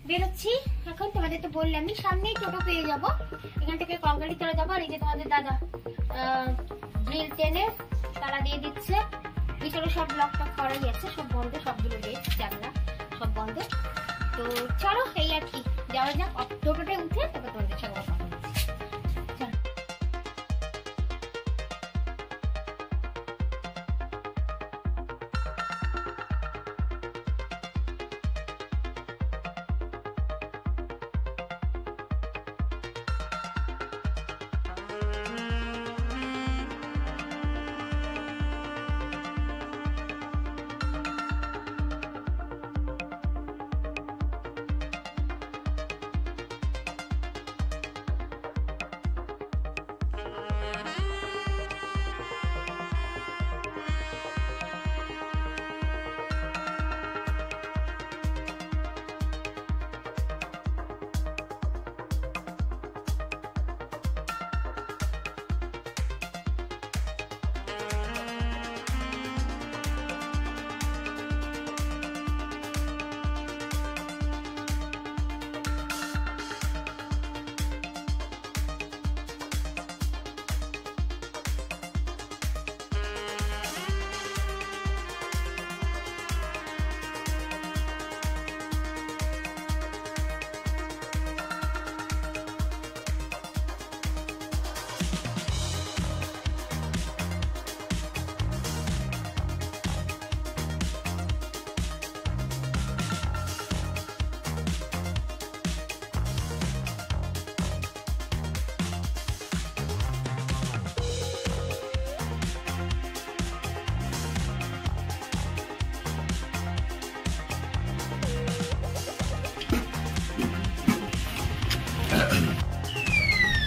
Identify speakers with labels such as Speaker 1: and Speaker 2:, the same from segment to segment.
Speaker 1: বেরোচ্ছি এখন। তোমাদের তো বললাম সামনেই টোটো পেয়ে যাবো, এখান থেকে কঙ্কালীতলা যাবো। আর এই যে তোমাদের দাদা গ্রিল টেনে তারা দিয়ে দিচ্ছে। ভিতরে সব লক টক করাই আছে, সব বন্ধ, সবগুলো গেট জানলা সব বন্ধ। তো চলো এই আর কি, যাওয়া যাক। টোটোটায় উঠে তারপর তোমাদের সঙ্গে কথা বলছি।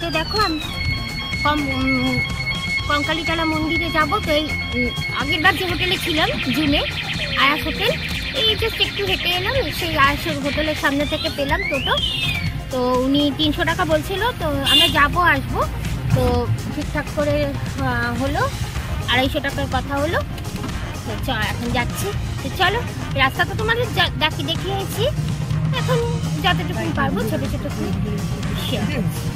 Speaker 1: তো দেখো আমি কঙ্কালীতলা মন্দিরে যাবো। তো এই আগের বার যে হোটেলে ছিলাম জুমে, আয়াস হোটেল, এই জাস্ট একটু হেঁটে এলাম, সেই আয়াস হোটেলের সামনে থেকে পেলাম টোটো। তো উনি 300 টাকা বলছিল। তো আমরা যাবো আসবো, তো ঠিকঠাক করে হলো 250 টাকার কথা হলো। তো এখন যাচ্ছি। তো চলো, রাস্তা তো তোমাদের দেখিয়েছি, এখন যতটুকু পারবো ছোট ছোট শেয়ার করছি।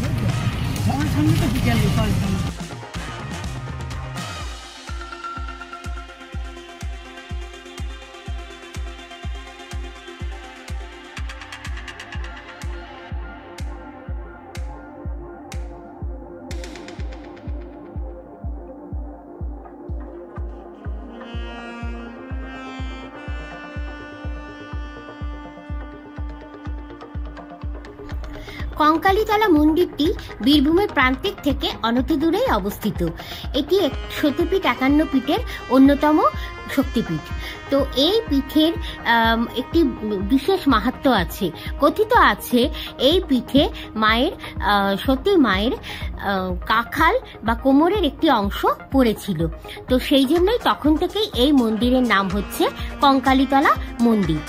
Speaker 1: কঙ্কালীতলা মন্দিরটি বীরভূমের প্রান্তিক থেকে অনতিদূরেই অবস্থিত। এটি সতীপীঠ 51 পীঠের অন্যতম শক্তিপীঠ। তো এই পীঠের একটি বিশেষ মাহাত্ম্য আছে। কথিত আছে এই পীঠে সতী মায়ের কাখাল বা কোমরের একটি অংশ পড়েছিল। তো সেই জন্যই তখন থেকেই এই মন্দিরের নাম হচ্ছে কঙ্কালীতলা মন্দির।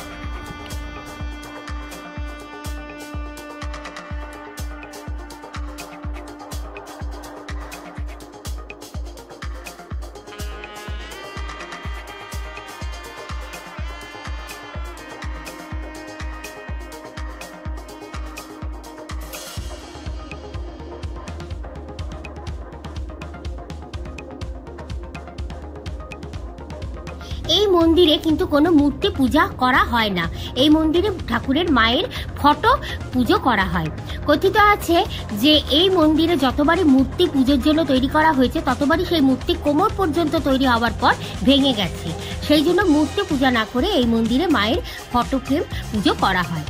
Speaker 1: এই মন্দিরে কিন্তু কোনো মূর্তি পূজা করা হয় না। এই মন্দিরে ঠাকুরের মায়ের ফটো পুজো করা হয়। কথিত আছে যে এই মন্দিরে যতবারই মূর্তি পুজোর জন্য তৈরি করা হয়েছে, ততবারই সেই মূর্তি কোমর পর্যন্ত তৈরি হওয়ার পর ভেঙে গেছে। সেই জন্য মূর্তি পূজা না করে এই মন্দিরে মায়ের ফটো ফ্রেম পুজো করা হয়।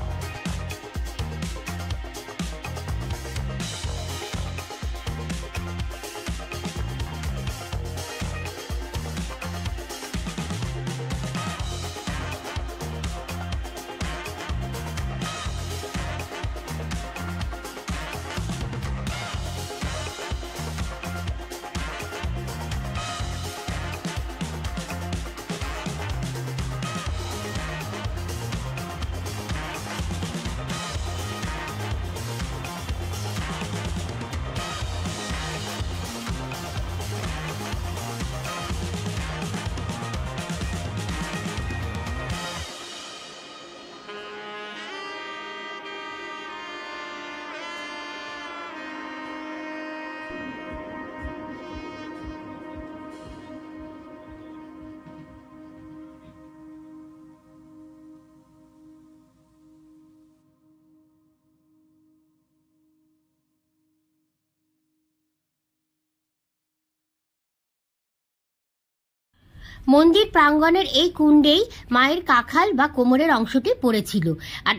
Speaker 1: মন্দির প্রাঙ্গণের এই কুণ্ডেই মায়ের কাখাল বা কোমরের অংশটি পড়েছিল। আর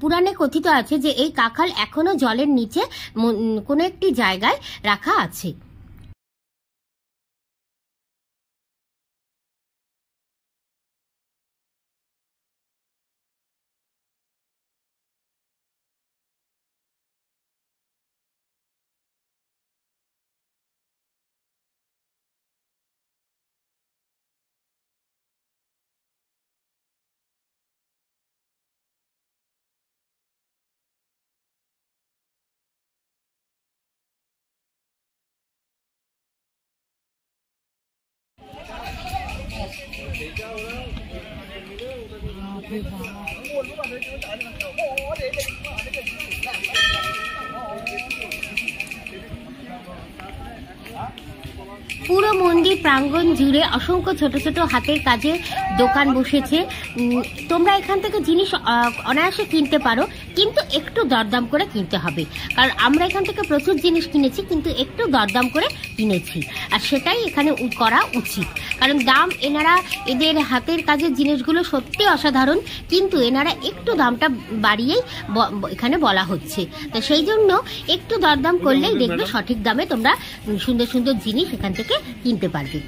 Speaker 1: পুরাণে কথিত আছে যে এই কাখাল এখনো জলের নিচে কোনো একটি জায়গায় রাখা আছে। পুরো মন্দির প্রাঙ্গণ জুড়ে অসংখ্য ছোট ছোট হাতের কাজের দোকান বসেছে। তোমরা এখান থেকে জিনিস অনায়াসে কিনতে পারো, কিন্তু একটু দরদাম করে কিনতে হবে। কারণ আমরা এখান থেকে প্রচুর জিনিস কিনেছি, কিন্তু একটু দরদাম করে কিনেছি, আর সেটাই এখানে করা উচিত। কারণ দাম এদের হাতের কাজের জিনিসগুলো সত্যি অসাধারণ, কিন্তু এনারা একটু দামটা বাড়িয়েই এখানে বলা হচ্ছে। তো সেই জন্য একটু দরদাম করলেই দেখবে সঠিক দামে তোমরা সুন্দর সুন্দর জিনিস এখান থেকে কিনতে পারবে।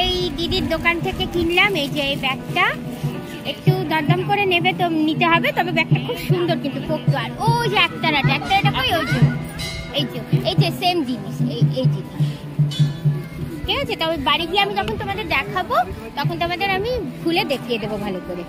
Speaker 1: এই দিদির দোকান থেকে কিনলাম এই যে এই ব্যাগটা, একটু দরদাম করে নেবে তো নিতে হবে, তবে ব্যাগটা খুব সুন্দর কিন্তু আর ও যে একটাটা কই, ওই যে এই যে সেম জিনিস, এই জিনিস ঠিক আছে। তবে বাড়ি গিয়ে আমি যখন তোমাদের দেখাবো তখন তোমাদের আমি খুলে দেখিয়ে দেবো ভালো করে।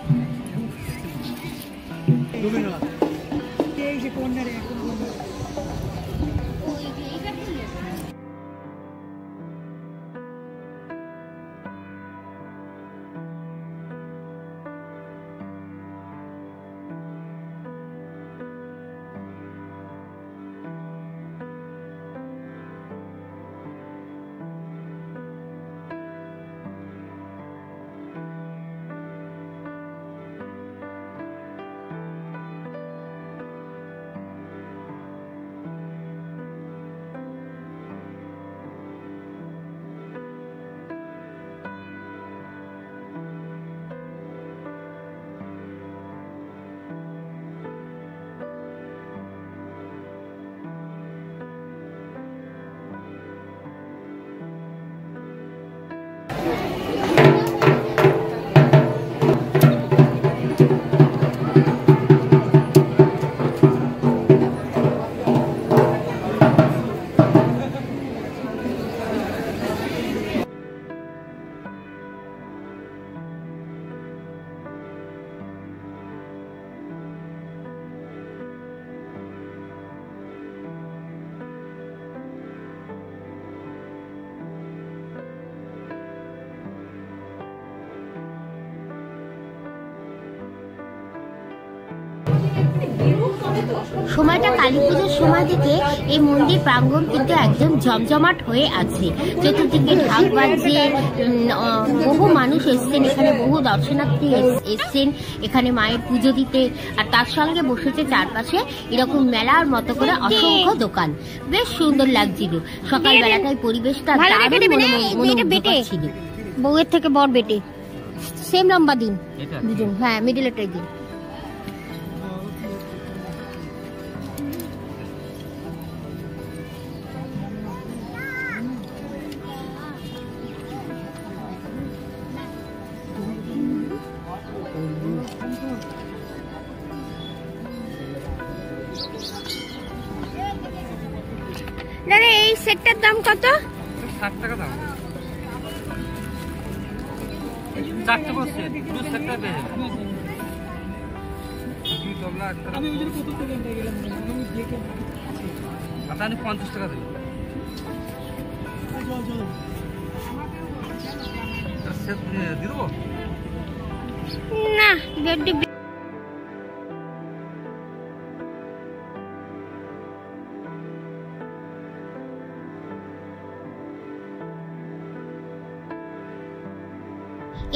Speaker 1: সময়টা কালী পুজোর সময় থেকে এই মন্দির প্রাঙ্গণ কিন্তু একদম জমজমাট হয়ে আছে। চতুর্দিকে ঢাক বাজছে, বহু মানুষ এসছেন এখানে, বহু দর্শনার্থী এসছেন এখানে মায়ের পুজো দিতে। আর তার সঙ্গে বসেছে চারপাশে এরকম মেলার মতো করে অসংখ্য দোকান, বেশ সুন্দর লাগছিল। সকালবেলাটাই পরিবেশটা ছিল। বউয়ের থেকে বড় বেটে, সেম লম্বা দিন দুজন, হ্যাঁ মিডিলেটাই দিন। দাদা এই সেটটার দাম কত? 60 টাকা দাম।
Speaker 2: 4টে বসছে, পুরো সেটটা পেয়ে যাবে। আমি ওই জন্য কত টাকা দিয়ে গেলাম, আমি দেখে আচ্ছা আমি 50 টাকা দেব। চল চল সেট দিয়ে দেবো
Speaker 1: না বেডি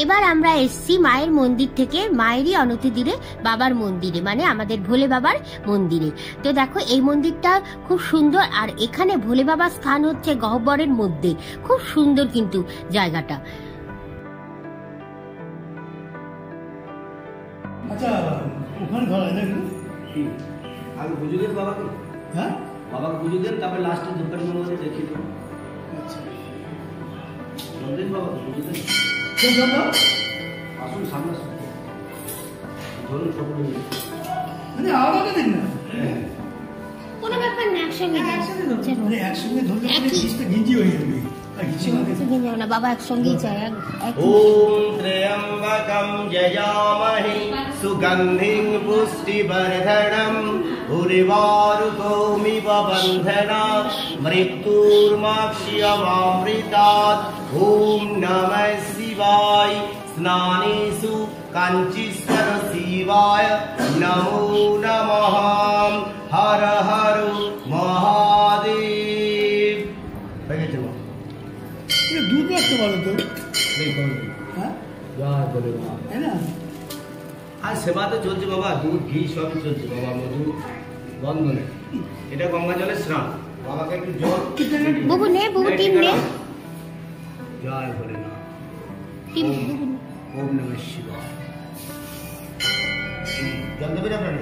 Speaker 1: এবার আমরা এসছি মায়ের মন্দির থেকে, মায়েরই অনতি দূরে বাবার মন্দিরে, মানে আমাদের ভোলে বাবার মন্দিরে। তো দেখো এই মন্দিরটা খুব সুন্দর, আর এখানে ভোলে বাবার স্থান হচ্ছে গহ্বরের মধ্যে, খুব সুন্দর কিন্তু জায়গাটা।
Speaker 3: আচ্ছা ওখানে ঘর আছে নাকি?
Speaker 4: আগে পুজো দেন বাবাকে,
Speaker 3: হ্যাঁ
Speaker 4: বাবাকে পুজো দেন, তারপরে লাস্টে দোকানের মধ্যে দেখি তো।
Speaker 3: আচ্ছা
Speaker 4: দেন বাবাকে পুজো দেন।
Speaker 3: কোন জায়গা?
Speaker 4: আসুন সামনে আসুন, ধরুন সকলে মিলে।
Speaker 3: মানে আলাদা দিন না,
Speaker 1: কোনো ব্যাপার না, একসঙ্গে
Speaker 3: মানে একসঙ্গে ধরলে জিনিসটা গিঞ্জি হয়ে যাবে।
Speaker 1: না বাবা একসঙ্গেই চাই।
Speaker 4: ওম ত্র্যম্বকম যজামহে সুগন্ধিং পুষ্টিবর্ধনম উর্বারুকমিব বন্ধনাৎ মৃত্যুর্মোক্ষয়মামৃতাৎ। ওম নমঃ শিবায় স্নানেষু কাঞ্চীশ্বর শিবায় নমো নমঃ। হর হর মহাদেব।
Speaker 3: দুধ রাখতে পারো তো, হ্যাঁ
Speaker 4: জয় বলে মা।
Speaker 3: তাই না?
Speaker 4: আর সেবা তো চলছে বাবা, দুধ ঘি সবই চলছে বাবা, মধু বন্ধ নেই। এটা গঙ্গা জলের স্নান, বাবাকে একটু জল
Speaker 1: বুবু নে, বুবু টিম নে,
Speaker 4: জয় বলে মা।
Speaker 1: টিম
Speaker 4: ওম নমঃ শিবায়। জল দেবে না আপনারা?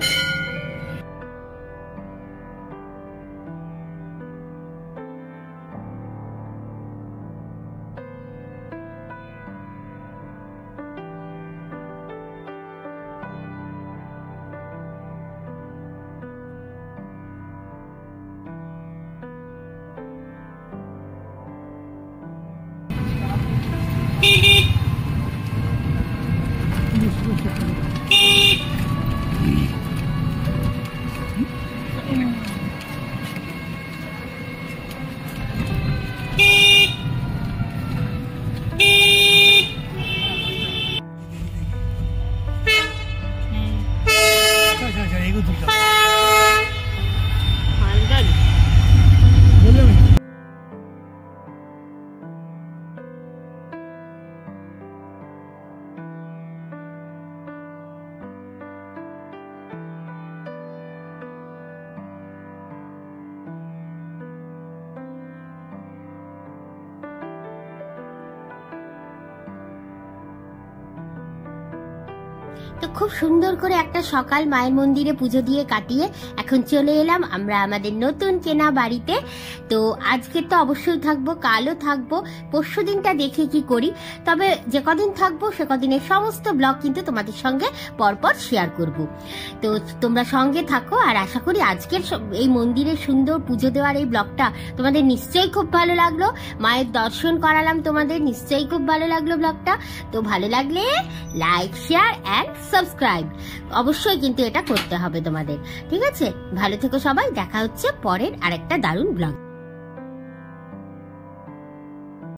Speaker 1: তো খুব সুন্দর করে একটা সকাল মায়ের মন্দিরে পুজো দিয়ে কাটিয়ে এখন চলে এলাম আমরা আমাদের নতুন কেনা বাড়িতে। তো আজকে তো অবশ্যই থাকবো, কালও থাকবো, পরশু দিনটা দেখে কি করি, তবে যে কদিন থাকবো সে কদিনের সমস্ত ব্লগ কিন্তু তোমাদের সঙ্গে পরপর শেয়ার করব। তো তোমরা সঙ্গে থাকো, আর আশা করি আজকের এই মন্দিরে সুন্দর পুজো দেওয়ার এই ব্লগটা তোমাদের নিশ্চয়ই খুব ভালো লাগলো। মায়ের দর্শন করালাম তোমাদের, নিশ্চয়ই খুব ভালো লাগলো ব্লগটা। তো ভালো লাগলে লাইক, শেয়ার অ্যান্ড সাবস্ক্রাইব অবশ্যই কিন্তু এটা করতে হবে তোমাদের, ঠিক আছে? ভালো থেকো সবাই, দেখা হচ্ছে পরের আরেকটা দারুণ ব্লগ।